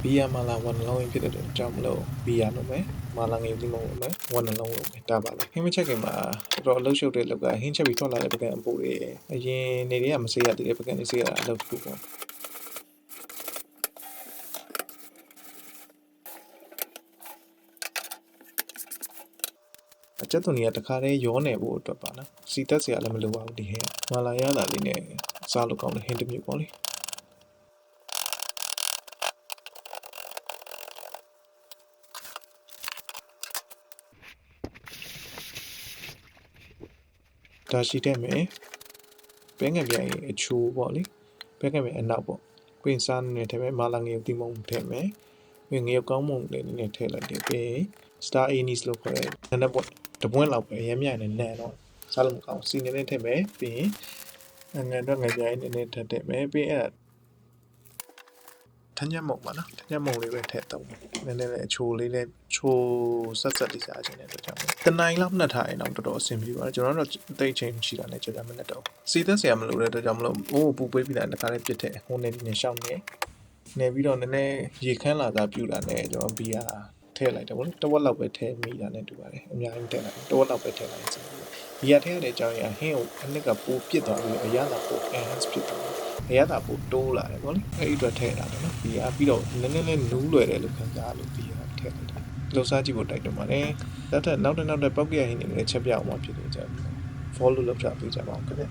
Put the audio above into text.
bia mala one long in the jump low bia no me malang in the moment one along tabala him checking ma roll show de look hinch be told like again booty again near am say at the again is here I love toအချက်သွန်ကြီးကတခါတည်းရောနေဖို့အတွက်ပါနော်စီတက်စရာလည်းမလိုပါဘူးဒီဟင်းမလာရတာလေးနဲ့စားလို့ကောင်းတဲ့ဟင်းတစ်မျိုးပေါ့လေဒါရှိတဲ့မယ်ပဲငယ်ပြိုင်အချိုးပေါ့လေပဲငယ်ပြိုင်အနောက်ပေါ့ပင်စားနေတယ်ပဲမလာငယ်တိမုံထဲမယ်ငယ်ကောင်းမုံလေးနဲ့ထည့်လိုက်တယ်ပြီး star anise လို့ခေါ်တဲ့နက်ပေါ့တပွင့်လောက်ပဲရမ်းမြိုင်နဲ့နန်တော့စားလို့မကောင်းစီနေနဲ့ထည့်မယ်ပြီးရင်ငယ်တော့ငယ်ပြိုင်နဲ့ထည့်တယ်မယ်ပြီးအဲ့ထညက်မုံပါနော်ထညက်မုံလေးပဲထည့်တော့နည်းနည်းလေးအချိုးလေးနဲ့ချိုးဆက်လေးစားခြင်းနဲ့တော့ကြောင်းတနိုင်လောက်နှက်ထားရင်တော့တော်တော်အဆင်ပြေပါတယ်ကျွန်တော်တို့တိတ်ချင်းရှိတာနဲ့ကြာမနဲ့တော့စီသက်စရာမလိုတဲ့အတွက်ကြောင့်မလို့ပူပေးပြီးတာတစ်ခါလေးပြစ်တဲ့ဟိုနေနေရှောင်းနေပြီးတော့နည်းနည်းရေခမ်းလာတာပြူတာနဲ့ကျွန်တော်ဘီယာထည့်လိုက်တယ်ဗောလေတဝက်လောက်ပဲထည့်မိတာနဲ့တူပါတယ်အများကြီးထည့်လိုက်တဝက်လောက်ပဲထည့်လိုက်စီဘီယာထည့်ရတဲ့အကြောင်းအရာဟင်းကိုအနစ်ကပိုပြစ်သွားပြီးအရသာပို enhance ဖြစ်သွားတယ်အရသာပိုတိုးလာတယ်ဗောလေအဲ့ဒီအတွက်ထည့်တာတယ်နော်ဘီယာပြီးတော့နည်းနည်းလေးနူးလွယ်တယ်လို့ခံစားလို့ဘီယာထည့်လိုက်တယ်လှစားကြည့်ဖို့တိုက်တွန်းပါတယ်နောက်ထပ်ပောက်ကြရဟင်းတွေလည်းချက်ပြအောင်မှဖြစ်နေကြတယ် follow လုပ်ကြပေးကြပါဦးခင်ဗျ